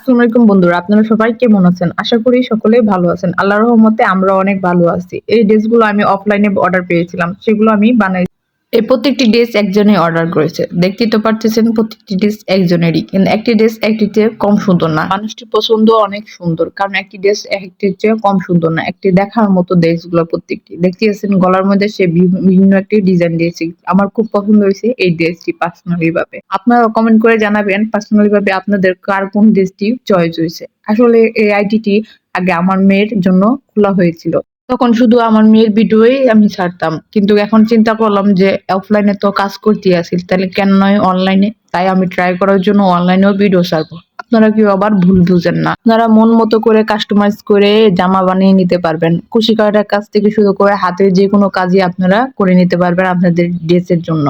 আসসালামু আলাইকুম বন্ধুরা, আপনারা সবাই কেমন আছেন? আশা করি সকলেই ভালো আছেন। আল্লাহর রহমতে আমরা অনেক ভালো আছি। এই ড্রেসগুলো আমি অফলাইনে অর্ডার পেয়েছিলাম। সেগুলো আমি বানাই। এই প্রত্যেকটি ড্রেস একজনই অর্ডার করেছে। দেখতেই তো পারতেছেন প্রত্যেকটি ড্রেস একজনেরই। কিন্তু একটি ড্রেস একটির চেয়ে কম সুন্দর না। মানুষটির পছন্দ অনেক সুন্দর। কারণ একটি ড্রেস একটির চেয়ে কম সুন্দর না। একটি দেখার মতো ড্রেসগুলো প্রত্যেকটি। দেখতেছেন গলার মধ্যে সে বিভিন্ন একটি ডিজাইন দিয়েছে। আমার খুব পছন্দ হয়েছে এই ড্রেসটি পার্সোনালি ভাবে। আপনারা কমেন্ট করে জানাবেন পার্সোনালি ভাবে আপনাদের কার কোন ড্রেসটি চয়েস হয়েছে। আসলে এই আইডিটি আগে আমার মেয়ের জন্য খোলা হয়েছিল। তখন শুধু আমার মেয়ের ভিডিওই আমি ছাড়তাম। কিন্তু এখন চিন্তা করলাম যে অফলাইনে তো কাজ করতেই আছি, তাহলে কেন নয় অনলাইনে? তাই আমি ট্রাই করার জন্য অনলাইনেও ভিডিও ছাড়বো। আপনারা কেউ আবার ভুল বুঝেন না। আপনারা মন মতো করে কাস্টমাইজ করে জামা বানিয়ে নিতে পারবেন। কুশি কাটার কাজ থেকে শুরু করে হাতের যে কোনো কাজই আপনারা করে নিতে পারবেন আপনাদের ড্রেসের জন্য।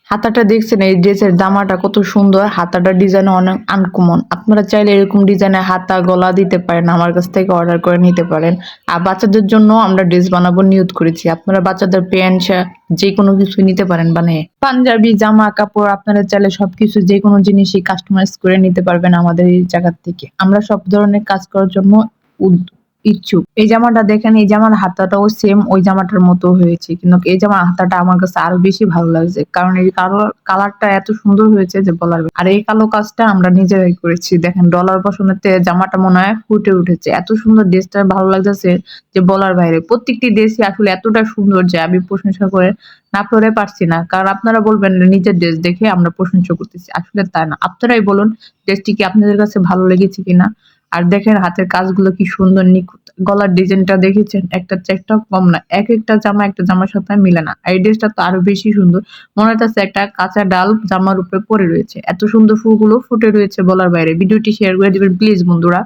হাতাটা দেখছেন, এই ড্রেসের জামাটা কত সুন্দর। হাতাটার ডিজাইন অনেক আনকমন। আপনারা চাইলে এরকম ডিজাইনের হাতা গলা দিতে পারেন, আমার কাছ থেকে অর্ডার করে নিতে পারেন। আর বাচ্চাদের জন্য আমরা ড্রেস বানাবো নিয়ত করেছি। আপনারা বাচ্চাদের প্যান্ট শার্ট যে কোনো কিছু নিতে পারেন বানিয়ে। পাঞ্জাবি জামা কাপড় আপনারা চাইলে সবকিছু যে কোনো জিনিসই কাস্টমাইজ করে নিতে পারবেন আমাদের এই জায়গা থেকে। আমরা সব ধরনের কাজ করার জন্য ইচ্ছুক। এই জামাটা দেখেন, এই জামার হাতাটাও সেম ওই জামাটার মতো হয়েছে, কিন্তু এই জামার হাতাটা আমার কাছে আরো বেশি ভালো লাগছে, কারণ এই কালারটা এত সুন্দর হয়েছে যে বলার বাইরে। আর এই কালো কাজটা আমরা নিজেরাই করেছি। দেখেন ডলার বসানোতে জামাটা মনে হয় ফুটে উঠেছে। এত সুন্দর, ড্রেসটা ভালো লাগতেছে যে বলার বাইরে। প্রত্যেকটি ড্রেসই আসলে এতটা সুন্দর যে আমি প্রশংসা করে না করে পারছি না। কারণ আপনারা বলবেন নিজের ড্রেস দেখে আমরা প্রশংসা করতেছি, আসলে তাই না। আপনারাই বলুন ড্রেসটি কি আপনাদের কাছে ভালো লেগেছে কিনা। আর দেখেন হাতের কাজগুলো কি সুন্দর নিখুঁত। গলার ডিজাইনটা দেখেছেন, একটার চেয়ে একটা কম না। এক একটা জামা একটা জামার সাথে মিলে না। আর এই ড্রেসটা তো আরো বেশি সুন্দর। মনে হচ্ছে একটা কাঁচা ডাল জামার উপরে পড়ে রয়েছে। এত সুন্দর ফুলগুলো ফুটে রয়েছে বলার বাইরে। ভিডিওটি শেয়ার করে দিবেন প্লিজ বন্ধুরা।